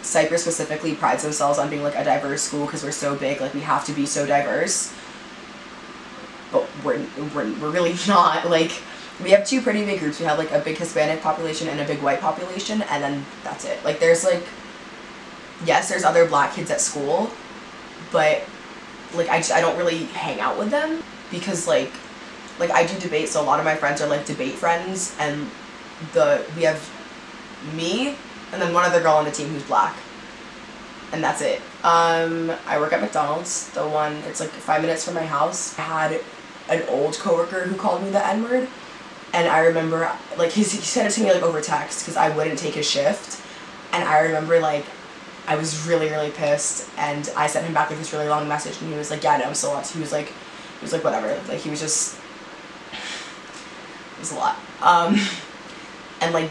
Cypress specifically prides themselves on being like a diverse school because we're so big, like we have to be so diverse, but we're really not. Like, we have two pretty big groups. We have like a big Hispanic population and a big white population, and then that's it. Like, there's like, yes, there's other black kids at school, but like I don't really hang out with them because like I do debate, so a lot of my friends are like debate friends, and we have me and then one other girl on the team who's black, and that's it. I work at McDonald's, the one, it's like 5 minutes from my house. I had an old coworker who called me the N-word, and I remember like he said it to me like over text because I wouldn't take his shift, and I remember like I was really pissed, and I sent him back like this really long message, and he was like, yeah, no, I'm still up. He was like whatever, like he was just, it was a lot. And like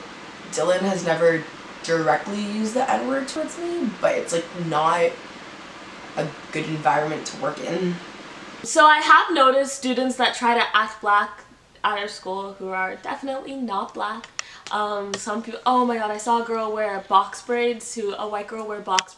Dylan has never directly used the N-word towards me, but it's like not a good environment to work in. So I have noticed students that try to act black at our school who are definitely not black. Some people, oh my god, I saw a girl wear box braids, a white girl wear box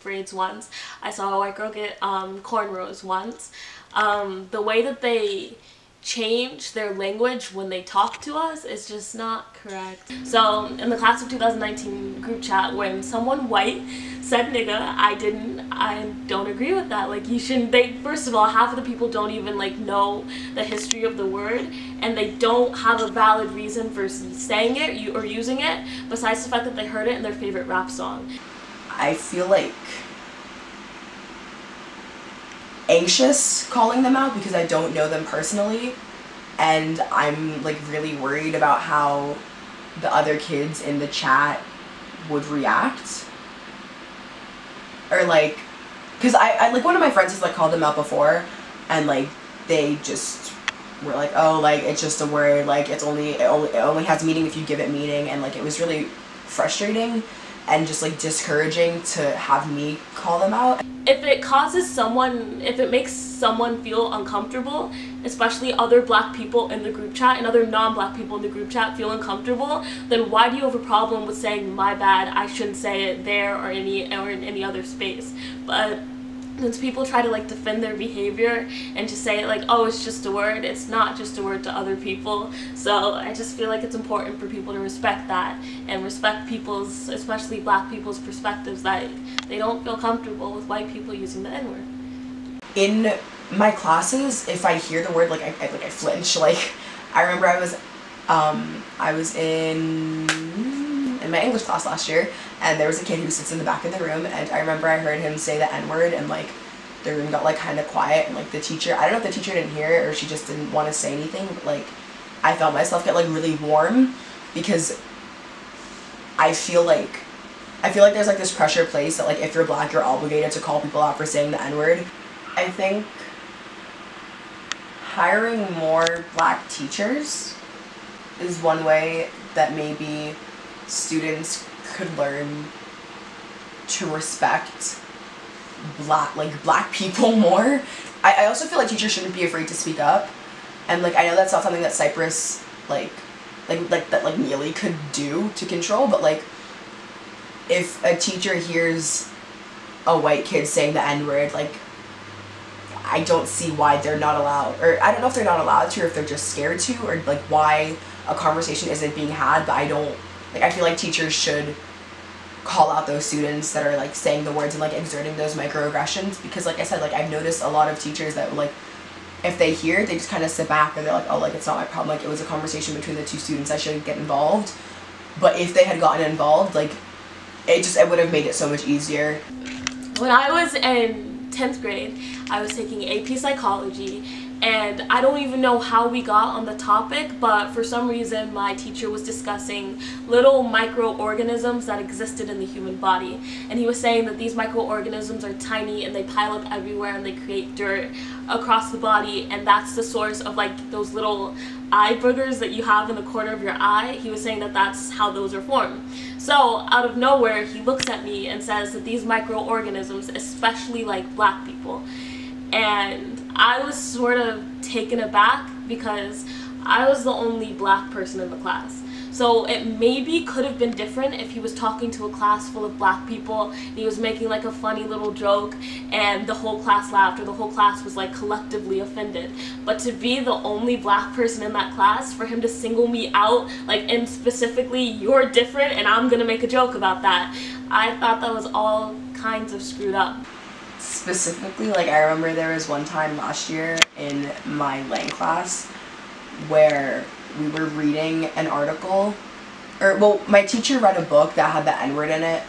braids once. I saw a white girl get cornrows once. The way that they change their language when they talk to us is just not correct. So in the class of 2019 group chat, when someone white said nigga, I don't agree with that. Like, you shouldn't, first of all, half of the people don't even like know the history of the word, and they don't have a valid reason for saying it or using it besides the fact that they heard it in their favorite rap song. I feel like anxious calling them out because I don't know them personally, and I'm like really worried about how the other kids in the chat would react, or like, because I like, one of my friends has like called them out before, and like they just were like, oh, like it's just a word, like it only has meaning if you give it meaning, and like it was really frustrating and just like discouraging to have me call them out. If it makes someone feel uncomfortable, especially other black people in the group chat and other non-black people in the group chat feel uncomfortable, then why do you have a problem with saying my bad, I shouldn't say it there or in any other space? But since people try to like defend their behavior and just say it like, oh, it's just a word, it's not just a word to other people. So I just feel like it's important for people to respect that and respect people's, especially black people's, perspectives, that they don't feel comfortable with white people using the N-word. In my classes, if I hear the word, like I flinch. Like, I remember I was in my English class last year, and there was a kid who sits in the back of the room, and I remember I heard him say the N-word, and like the room got like kind of quiet, and like the teacher, I don't know if the teacher didn't hear it or she just didn't want to say anything, but like I felt myself get like really warm because I feel like there's like this pressure placed that like if you're black you're obligated to call people out for saying the N-word. I think hiring more black teachers is one way that maybe students could learn to respect black people more. I also feel like teachers shouldn't be afraid to speak up, and like I know that's not something that Cypress like Neely could do to control, but like if a teacher hears a white kid saying the N-word, like I don't see why they're not allowed, or I don't know if they're not allowed to or if they're just scared to, or like why a conversation isn't being had, but I feel like teachers should call out those students that are like saying the words and like exerting those microaggressions, because like I said, like I've noticed a lot of teachers that like if they hear, they just kind of sit back and they're like, oh, like it's not my problem, like it was a conversation between the two students, I shouldn't get involved. But if they had gotten involved, like it would have made it so much easier. When I was in 10th grade, I was taking AP Psychology, and I don't even know how we got on the topic, but for some reason my teacher was discussing little microorganisms that existed in the human body, and he was saying that these microorganisms are tiny and they pile up everywhere and they create dirt across the body, and that's the source of like those little eye boogers that you have in the corner of your eye. He was saying that that's how those are formed. So out of nowhere he looks at me and says that these microorganisms especially like black people, and I was sort of taken aback because I was the only black person in the class. So it maybe could have been different if he was talking to a class full of black people and he was making like a funny little joke and the whole class laughed, or the whole class was like collectively offended. But to be the only black person in that class, for him to single me out, like, and specifically, you're different and I'm gonna make a joke about that, I thought that was all kinds of screwed up. Specifically, like, I remember there was one time last year in my Lang class where we were reading an article, or, well, my teacher read a book that had the N-word in it,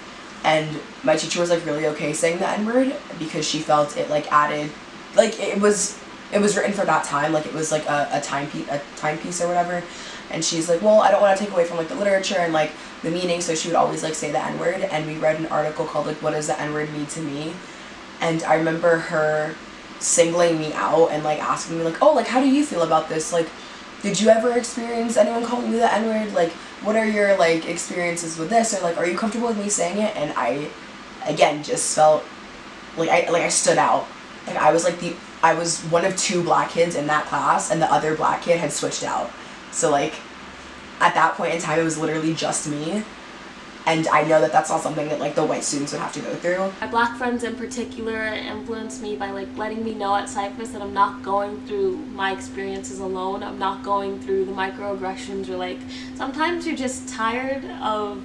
and my teacher was, like, really okay saying the N-word because she felt it, like, added, like, it was written for that time, like, it was, like, a timepiece or whatever, and she's like, well, I don't want to take away from, like, the literature and, like, the meaning, so she would always, like, say the N-word, and we read an article called, like, what does the N-word mean to me? And I remember her singling me out and, like, asking me, like, oh, like, how do you feel about this? Like, did you ever experience anyone calling you the N-word? Like, what are your, like, experiences with this? Or, like, are you comfortable with me saying it? And I, again, just felt like I stood out. Like, I was one of 2 black kids in that class, and the other black kid had switched out. So, like, at that point in time, it was literally just me. And I know that that's not something that, like, the white students would have to go through. My black friends in particular influenced me by, like, letting me know at Cypress that I'm not going through my experiences alone. I'm not going through the microaggressions, or, like, sometimes you're just tired of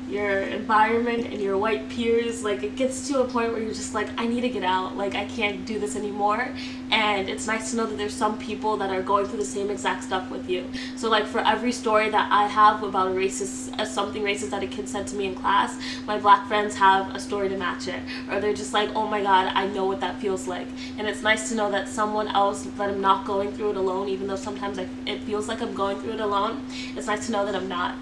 your environment and your white peers. Like, it gets to a point where you're just like, I need to get out, like, I can't do this anymore. And it's nice to know that there's some people that are going through the same exact stuff with you. So, like, for every story that I have about something racist that a kid said to me in class, my black friends have a story to match it, or they're just like, oh my god, I know what that feels like. And it's nice to know that someone else, that I'm not going through it alone, even though sometimes it feels like I'm going through it alone. It's nice to know that I'm not.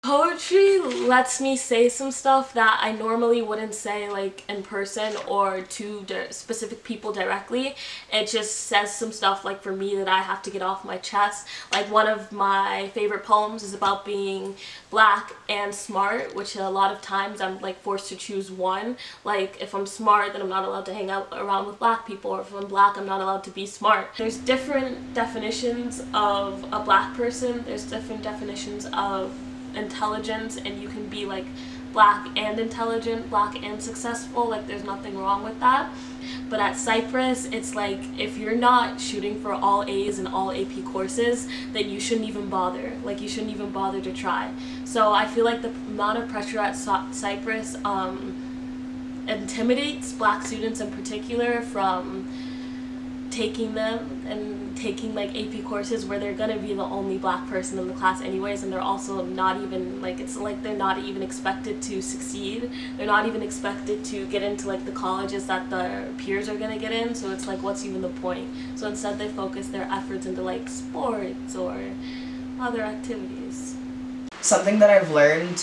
Poetry lets me say some stuff that I normally wouldn't say, like, in person or to specific people directly. It just says some stuff, like, for me, that I have to get off my chest. Like, one of my favorite poems is about being black and smart, which a lot of times I'm, like, forced to choose one. Like, if I'm smart, then I'm not allowed to hang out around with black people, or if I'm black, I'm not allowed to be smart. There's different definitions of a black person. There's different definitions of intelligence, and you can be, like, black and intelligent, black and successful. Like, there's nothing wrong with that. But at Cypress, it's like, if you're not shooting for all A's in all AP courses, then you shouldn't even bother. Like, you shouldn't even bother to try. So I feel like the amount of pressure at Cypress intimidates black students in particular from taking them and taking, like, AP courses where they're gonna be the only black person in the class anyways, and they're also not even, like, it's like they're not even expected to succeed. They're not even expected to get into, like, the colleges that their peers are gonna get in, so it's like, what's even the point? So instead they focus their efforts into, like, sports or other activities. Something that I've learned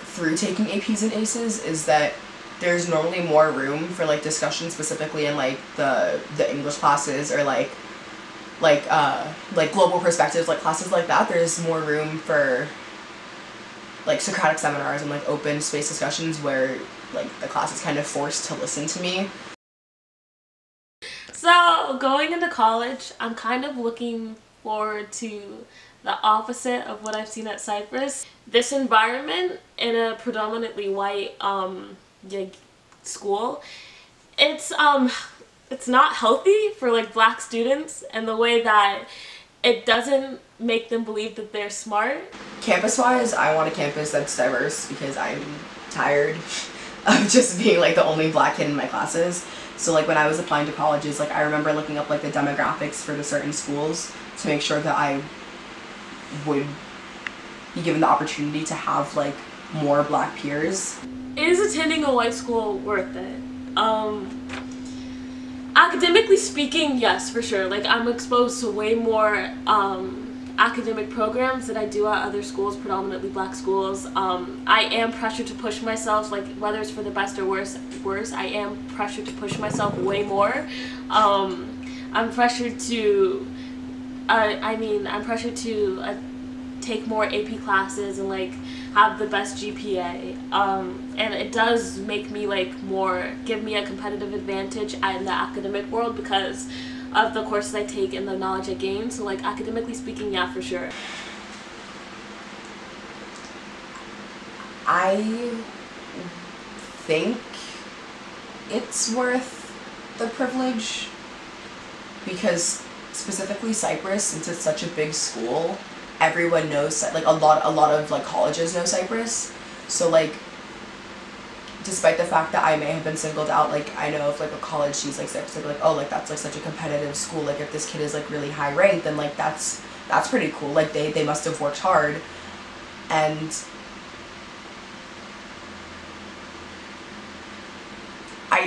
through taking APs and ACEs is that there's normally more room for, like, discussion, specifically in, like, the English classes, or like global perspectives, like, classes like that. There's more room for, like, Socratic seminars and, like, open space discussions where, like, the class is kind of forced to listen to me. So, going into college, I'm kind of looking forward to the opposite of what I've seen at Cypress. This environment in a predominantly white school, it's not healthy for, like, black students, and the way that it doesn't make them believe that they're smart. Campus-wise, I want a campus that's diverse because I'm tired of just being, like, the only black kid in my classes. So, like, when I was applying to colleges, like, I remember looking up, like, the demographics for the certain schools to make sure that I would be given the opportunity to have, like, more black peers. Is attending a white school worth it? Academically speaking, yes, for sure. Like, I'm exposed to way more academic programs that I do at other schools, predominantly black schools. I am pressured to push myself, like, whether it's for the best or worse, I am pressured to push myself way more. I'm pressured to, I'm pressured to take more AP classes and, like, have the best GPA, and it does make me, like, give me a competitive advantage in the academic world because of the courses I take and the knowledge I gain. So, like, academically speaking, yeah, for sure. I think it's worth the privilege, because specifically Cypress, since it's such a big school, everyone knows, like a lot of like colleges know Cypress. So like, despite the fact that I may have been singled out, like I know if like a college sees like Cypress, they're like, oh, like that's like such a competitive school, like if this kid is like really high ranked, then like that's pretty cool, like they must have worked hard. And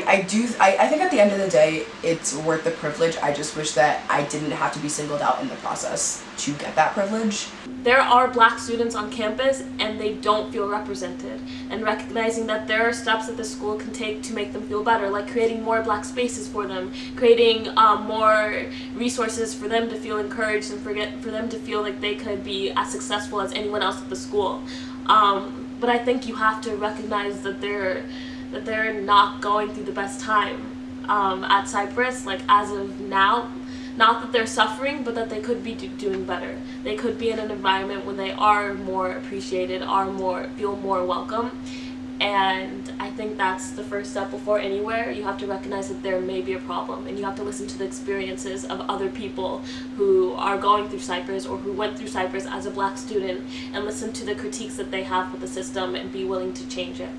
I think at the end of the day, it's worth the privilege. I just wish that I didn't have to be singled out in the process to get that privilege. There are Black students on campus and they don't feel represented, and recognizing that there are steps that the school can take to make them feel better, like creating more Black spaces for them, creating more resources for them to feel encouraged and for them to feel like they could be as successful as anyone else at the school. But I think you have to recognize that they're not going through the best time at Cypress, like as of now. Not that they're suffering, but that they could be doing better. They could be in an environment when they are more appreciated, feel more welcome. And I think that's the first step before anywhere. You have to recognize that there may be a problem, and you have to listen to the experiences of other people who are going through Cypress or who went through Cypress as a Black student, and listen to the critiques that they have with the system and be willing to change it.